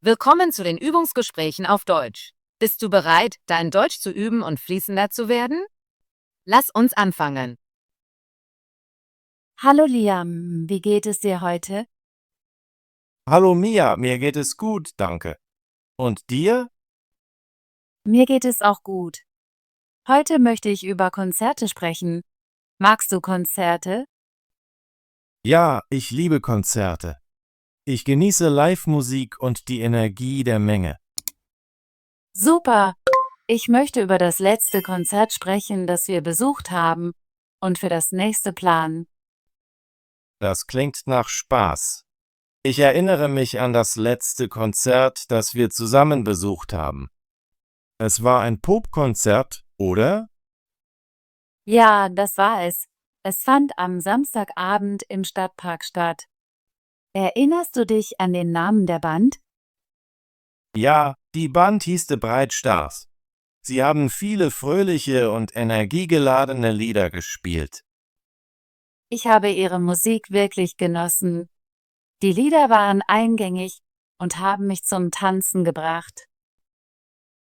Willkommen zu den Übungsgesprächen auf Deutsch. Bist du bereit, dein Deutsch zu üben und fließender zu werden? Lass uns anfangen. Hallo Liam, wie geht es dir heute? Hallo Mia, mir geht es gut, danke. Und dir? Mir geht es auch gut. Heute möchte ich über Konzerte sprechen. Magst du Konzerte? Ja, ich liebe Konzerte. Ich genieße Live-Musik und die Energie der Menge. Super! Ich möchte über das letzte Konzert sprechen, das wir besucht haben, und für das nächste planen. Das klingt nach Spaß. Ich erinnere mich an das letzte Konzert, das wir zusammen besucht haben. Es war ein Popkonzert, oder? Ja, das war es. Es fand am Samstagabend im Stadtpark statt. Erinnerst du dich an den Namen der Band? Ja, die Band hieß The Bright Stars. Sie haben viele fröhliche und energiegeladene Lieder gespielt. Ich habe ihre Musik wirklich genossen. Die Lieder waren eingängig und haben mich zum Tanzen gebracht.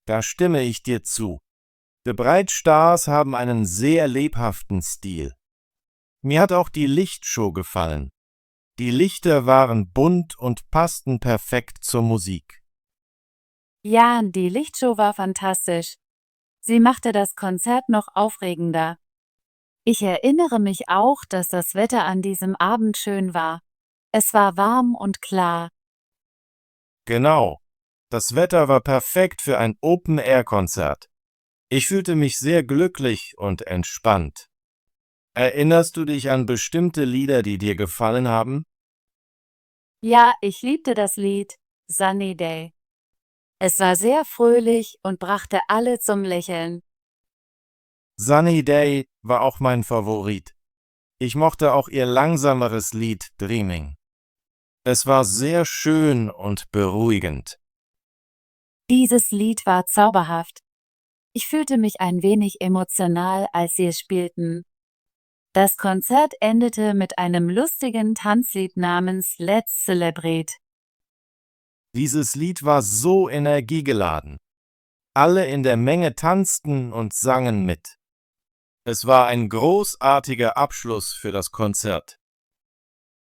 Da stimme ich dir zu. The Bright Stars haben einen sehr lebhaften Stil. Mir hat auch die Lichtshow gefallen. Die Lichter waren bunt und passten perfekt zur Musik. Ja, die Lichtshow war fantastisch. Sie machte das Konzert noch aufregender. Ich erinnere mich auch, dass das Wetter an diesem Abend schön war. Es war warm und klar. Genau. Das Wetter war perfekt für ein Open-Air-Konzert. Ich fühlte mich sehr glücklich und entspannt. Erinnerst du dich an bestimmte Lieder, die dir gefallen haben? Ja, ich liebte das Lied Sunny Day. Es war sehr fröhlich und brachte alle zum Lächeln. Sunny Day war auch mein Favorit. Ich mochte auch ihr langsameres Lied Dreaming. Es war sehr schön und beruhigend. Dieses Lied war zauberhaft. Ich fühlte mich ein wenig emotional, als sie es spielten. Das Konzert endete mit einem lustigen Tanzlied namens Let's Celebrate. Dieses Lied war so energiegeladen. Alle in der Menge tanzten und sangen mit. Es war ein großartiger Abschluss für das Konzert.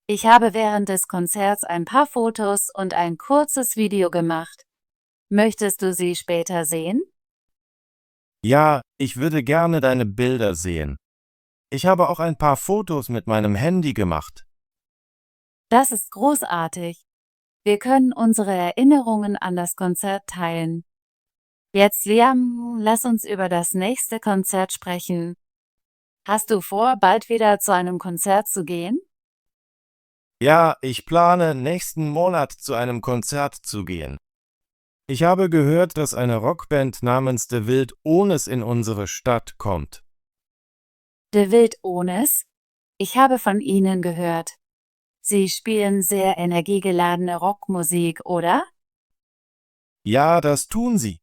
Ich habe während des Konzerts ein paar Fotos und ein kurzes Video gemacht. Möchtest du sie später sehen? Ja, ich würde gerne deine Bilder sehen. Ich habe auch ein paar Fotos mit meinem Handy gemacht. Das ist großartig. Wir können unsere Erinnerungen an das Konzert teilen. Jetzt, Liam, lass uns über das nächste Konzert sprechen. Hast du vor, bald wieder zu einem Konzert zu gehen? Ja, ich plane, nächsten Monat zu einem Konzert zu gehen. Ich habe gehört, dass eine Rockband namens De Wildohnes in unsere Stadt kommt. De Wildohnes? Ich habe von ihnen gehört. Sie spielen sehr energiegeladene Rockmusik, oder? Ja, das tun sie.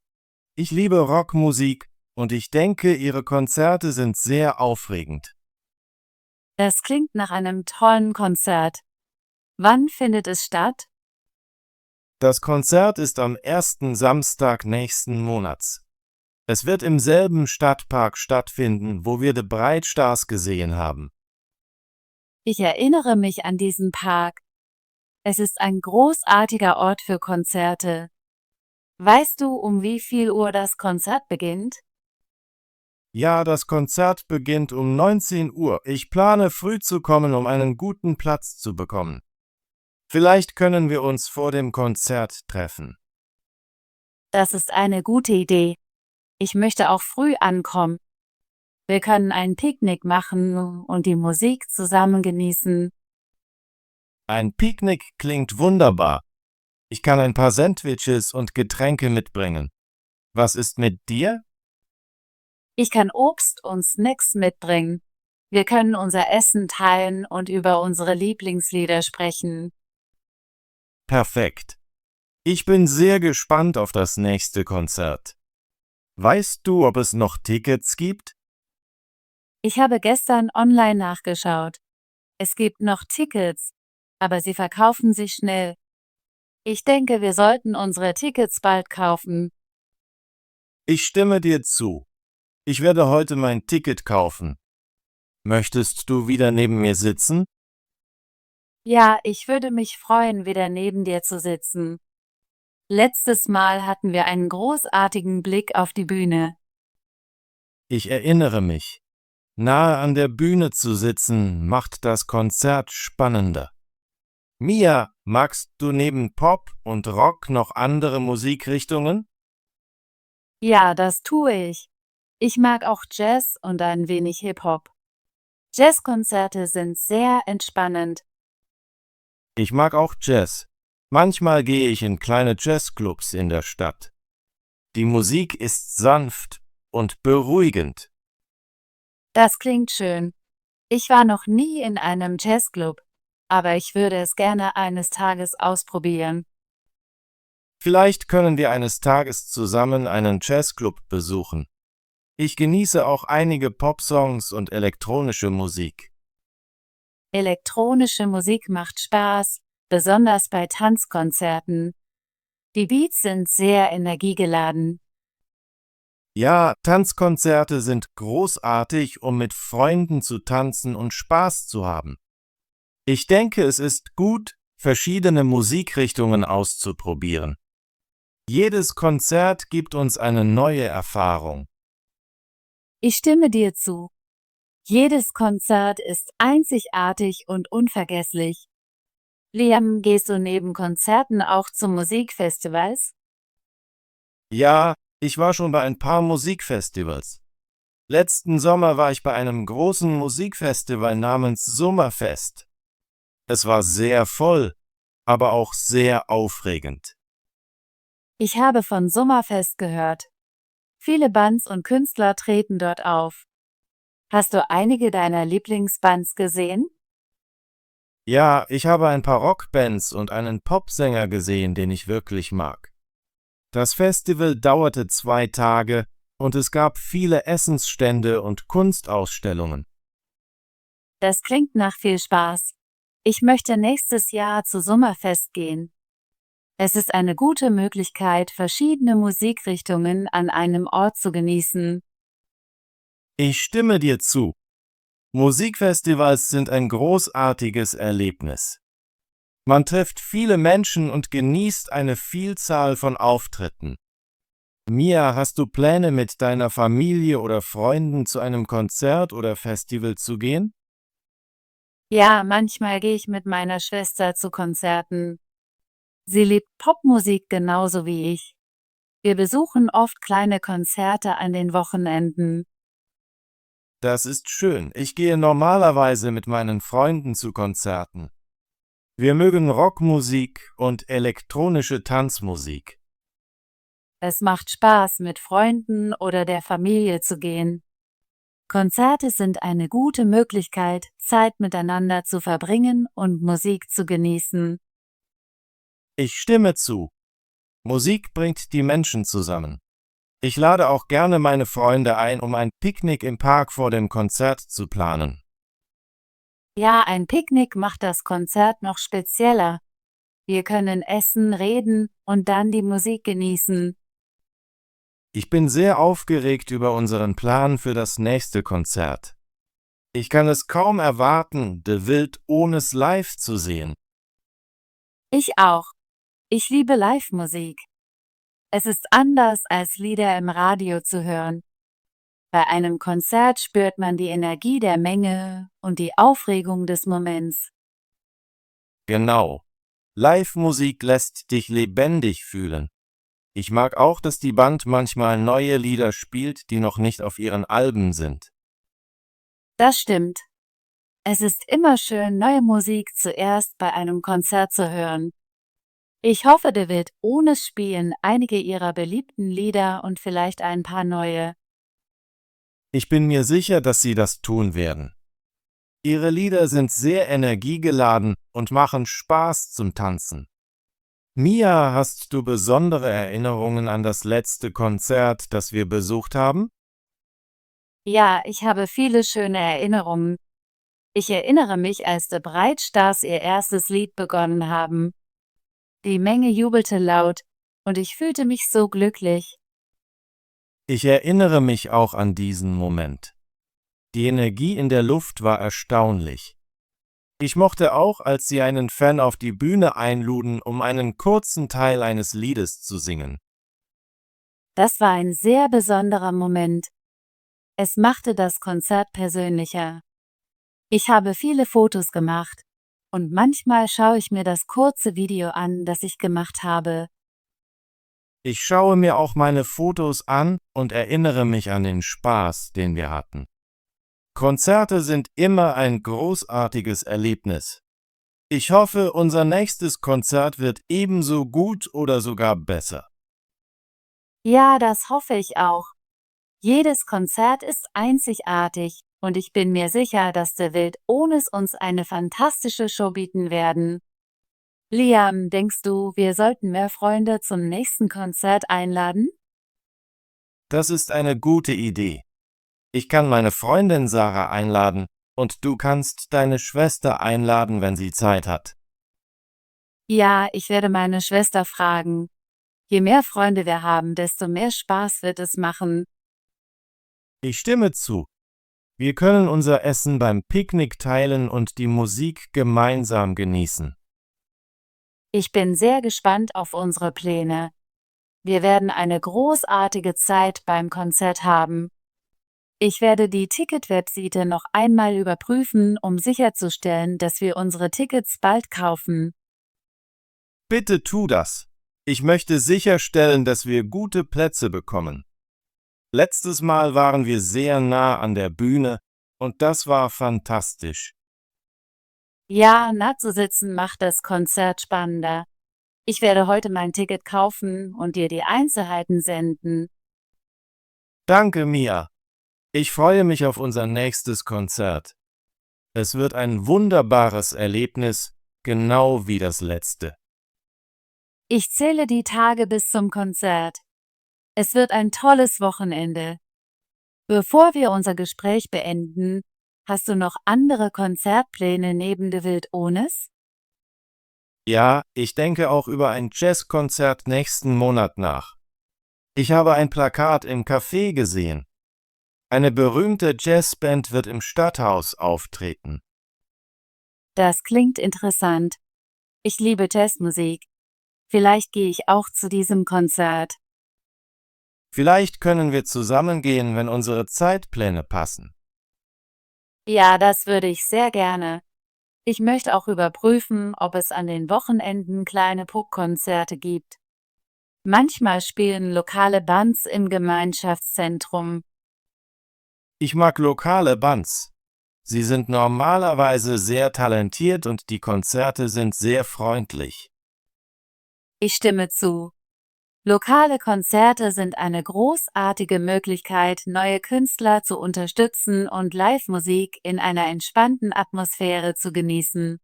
Ich liebe Rockmusik und ich denke, ihre Konzerte sind sehr aufregend. Das klingt nach einem tollen Konzert. Wann findet es statt? Das Konzert ist am ersten Samstag nächsten Monats. Es wird im selben Stadtpark stattfinden, wo wir The Bright Stars gesehen haben. Ich erinnere mich an diesen Park. Es ist ein großartiger Ort für Konzerte. Weißt du, um wie viel Uhr das Konzert beginnt? Ja, das Konzert beginnt um 19 Uhr. Ich plane früh zu kommen, um einen guten Platz zu bekommen. Vielleicht können wir uns vor dem Konzert treffen. Das ist eine gute Idee. Ich möchte auch früh ankommen. Wir können ein Picknick machen und die Musik zusammen genießen. Ein Picknick klingt wunderbar. Ich kann ein paar Sandwiches und Getränke mitbringen. Was ist mit dir? Ich kann Obst und Snacks mitbringen. Wir können unser Essen teilen und über unsere Lieblingslieder sprechen. Perfekt. Ich bin sehr gespannt auf das nächste Konzert. Weißt du, ob es noch Tickets gibt? Ich habe gestern online nachgeschaut. Es gibt noch Tickets, aber sie verkaufen sich schnell. Ich denke, wir sollten unsere Tickets bald kaufen. Ich stimme dir zu. Ich werde heute mein Ticket kaufen. Möchtest du wieder neben mir sitzen? Ja, ich würde mich freuen, wieder neben dir zu sitzen. Letztes Mal hatten wir einen großartigen Blick auf die Bühne. Ich erinnere mich. Nahe an der Bühne zu sitzen, macht das Konzert spannender. Mia, magst du neben Pop und Rock noch andere Musikrichtungen? Ja, das tue ich. Ich mag auch Jazz und ein wenig Hip-Hop. Jazzkonzerte sind sehr entspannend. Ich mag auch Jazz. Manchmal gehe ich in kleine Jazzclubs in der Stadt. Die Musik ist sanft und beruhigend. Das klingt schön. Ich war noch nie in einem Jazzclub, aber ich würde es gerne eines Tages ausprobieren. Vielleicht können wir eines Tages zusammen einen Jazzclub besuchen. Ich genieße auch einige Popsongs und elektronische Musik. Elektronische Musik macht Spaß, besonders bei Tanzkonzerten. Die Beats sind sehr energiegeladen. Ja, Tanzkonzerte sind großartig, um mit Freunden zu tanzen und Spaß zu haben. Ich denke, es ist gut, verschiedene Musikrichtungen auszuprobieren. Jedes Konzert gibt uns eine neue Erfahrung. Ich stimme dir zu. Jedes Konzert ist einzigartig und unvergesslich. Liam, gehst du neben Konzerten auch zu Musikfestivals? Ja, ich war schon bei ein paar Musikfestivals. Letzten Sommer war ich bei einem großen Musikfestival namens Sommerfest. Es war sehr voll, aber auch sehr aufregend. Ich habe von Sommerfest gehört. Viele Bands und Künstler treten dort auf. Hast du einige deiner Lieblingsbands gesehen? Ja, ich habe ein paar Rockbands und einen Popsänger gesehen, den ich wirklich mag. Das Festival dauerte 2 Tage und es gab viele Essensstände und Kunstausstellungen. Das klingt nach viel Spaß. Ich möchte nächstes Jahr zu Sommerfest gehen. Es ist eine gute Möglichkeit, verschiedene Musikrichtungen an einem Ort zu genießen. Ich stimme dir zu. Musikfestivals sind ein großartiges Erlebnis. Man trifft viele Menschen und genießt eine Vielzahl von Auftritten. Mia, hast du Pläne, mit deiner Familie oder Freunden zu einem Konzert oder Festival zu gehen? Ja, manchmal gehe ich mit meiner Schwester zu Konzerten. Sie liebt Popmusik genauso wie ich. Wir besuchen oft kleine Konzerte an den Wochenenden. Das ist schön. Ich gehe normalerweise mit meinen Freunden zu Konzerten. Wir mögen Rockmusik und elektronische Tanzmusik. Es macht Spaß, mit Freunden oder der Familie zu gehen. Konzerte sind eine gute Möglichkeit, Zeit miteinander zu verbringen und Musik zu genießen. Ich stimme zu. Musik bringt die Menschen zusammen. Ich lade auch gerne meine Freunde ein, um ein Picknick im Park vor dem Konzert zu planen. Ja, ein Picknick macht das Konzert noch spezieller. Wir können essen, reden und dann die Musik genießen. Ich bin sehr aufgeregt über unseren Plan für das nächste Konzert. Ich kann es kaum erwarten, The Wild Ohnes live zu sehen. Ich auch. Ich liebe Live-Musik. Es ist anders, als Lieder im Radio zu hören. Bei einem Konzert spürt man die Energie der Menge und die Aufregung des Moments. Genau. Live-Musik lässt dich lebendig fühlen. Ich mag auch, dass die Band manchmal neue Lieder spielt, die noch nicht auf ihren Alben sind. Das stimmt. Es ist immer schön, neue Musik zuerst bei einem Konzert zu hören. Ich hoffe, The Wild Ohnes spielen einige ihrer beliebten Lieder und vielleicht ein paar neue. Ich bin mir sicher, dass sie das tun werden. Ihre Lieder sind sehr energiegeladen und machen Spaß zum Tanzen. Mia, hast du besondere Erinnerungen an das letzte Konzert, das wir besucht haben? Ja, ich habe viele schöne Erinnerungen. Ich erinnere mich, als The Bright Stars ihr erstes Lied begonnen haben. Die Menge jubelte laut, und ich fühlte mich so glücklich. Ich erinnere mich auch an diesen Moment. Die Energie in der Luft war erstaunlich. Ich mochte auch, als sie einen Fan auf die Bühne einluden, um einen kurzen Teil eines Liedes zu singen. Das war ein sehr besonderer Moment. Es machte das Konzert persönlicher. Ich habe viele Fotos gemacht, und manchmal schaue ich mir das kurze Video an, das ich gemacht habe. Ich schaue mir auch meine Fotos an und erinnere mich an den Spaß, den wir hatten. Konzerte sind immer ein großartiges Erlebnis. Ich hoffe, unser nächstes Konzert wird ebenso gut oder sogar besser. Ja, das hoffe ich auch. Jedes Konzert ist einzigartig, und ich bin mir sicher, dass der Wild Ohnes uns eine fantastische Show bieten werden. Liam, denkst du, wir sollten mehr Freunde zum nächsten Konzert einladen? Das ist eine gute Idee. Ich kann meine Freundin Sarah einladen und du kannst deine Schwester einladen, wenn sie Zeit hat. Ja, ich werde meine Schwester fragen. Je mehr Freunde wir haben, desto mehr Spaß wird es machen. Ich stimme zu. Wir können unser Essen beim Picknick teilen und die Musik gemeinsam genießen. Ich bin sehr gespannt auf unsere Pläne. Wir werden eine großartige Zeit beim Konzert haben. Ich werde die Ticket-Webseite noch einmal überprüfen, um sicherzustellen, dass wir unsere Tickets bald kaufen. Bitte tu das. Ich möchte sicherstellen, dass wir gute Plätze bekommen. Letztes Mal waren wir sehr nah an der Bühne und das war fantastisch. Ja, nah zu sitzen macht das Konzert spannender. Ich werde heute mein Ticket kaufen und dir die Einzelheiten senden. Danke, Mia. Ich freue mich auf unser nächstes Konzert. Es wird ein wunderbares Erlebnis, genau wie das letzte. Ich zähle die Tage bis zum Konzert. Es wird ein tolles Wochenende. Bevor wir unser Gespräch beenden, hast du noch andere Konzertpläne neben De Wild Ohnes? Ja, ich denke auch über ein Jazzkonzert nächsten Monat nach. Ich habe ein Plakat im Café gesehen. Eine berühmte Jazzband wird im Stadthaus auftreten. Das klingt interessant. Ich liebe Jazzmusik. Vielleicht gehe ich auch zu diesem Konzert. Vielleicht können wir zusammen gehen, wenn unsere Zeitpläne passen. Ja, das würde ich sehr gerne. Ich möchte auch überprüfen, ob es an den Wochenenden kleine Puckkonzerte gibt. Manchmal spielen lokale Bands im Gemeinschaftszentrum. Ich mag lokale Bands. Sie sind normalerweise sehr talentiert und die Konzerte sind sehr freundlich. Ich stimme zu. Lokale Konzerte sind eine großartige Möglichkeit, neue Künstler zu unterstützen und Live-Musik in einer entspannten Atmosphäre zu genießen.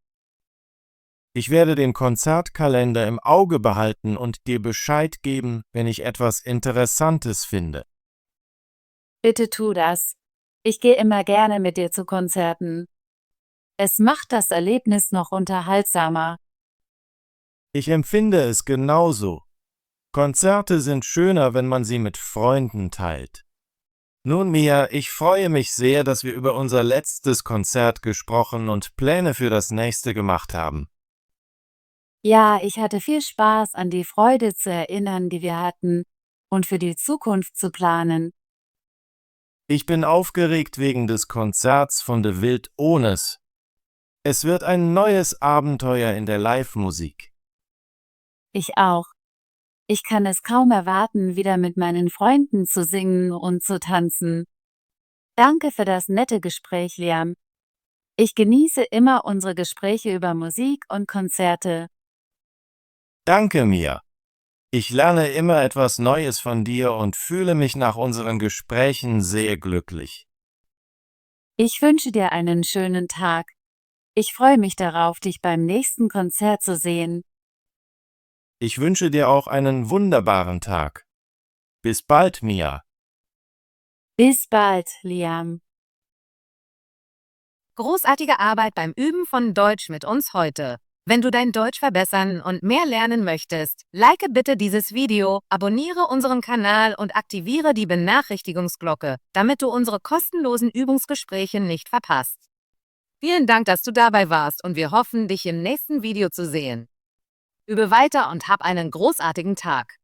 Ich werde den Konzertkalender im Auge behalten und dir Bescheid geben, wenn ich etwas Interessantes finde. Bitte tu das. Ich gehe immer gerne mit dir zu Konzerten. Es macht das Erlebnis noch unterhaltsamer. Ich empfinde es genauso. Konzerte sind schöner, wenn man sie mit Freunden teilt. Nun, Mia, ich freue mich sehr, dass wir über unser letztes Konzert gesprochen und Pläne für das nächste gemacht haben. Ja, ich hatte viel Spaß, an die Freude zu erinnern, die wir hatten, und für die Zukunft zu planen. Ich bin aufgeregt wegen des Konzerts von De Wild Ohnes. Es wird ein neues Abenteuer in der Live-Musik. Ich auch. Ich kann es kaum erwarten, wieder mit meinen Freunden zu singen und zu tanzen. Danke für das nette Gespräch, Liam. Ich genieße immer unsere Gespräche über Musik und Konzerte. Danke, Mia. Ich lerne immer etwas Neues von dir und fühle mich nach unseren Gesprächen sehr glücklich. Ich wünsche dir einen schönen Tag. Ich freue mich darauf, dich beim nächsten Konzert zu sehen. Ich wünsche dir auch einen wunderbaren Tag. Bis bald, Mia. Bis bald, Liam. Großartige Arbeit beim Üben von Deutsch mit uns heute. Wenn du dein Deutsch verbessern und mehr lernen möchtest, like bitte dieses Video, abonniere unseren Kanal und aktiviere die Benachrichtigungsglocke, damit du unsere kostenlosen Übungsgespräche nicht verpasst. Vielen Dank, dass du dabei warst und wir hoffen, dich im nächsten Video zu sehen. Übe weiter und hab einen großartigen Tag.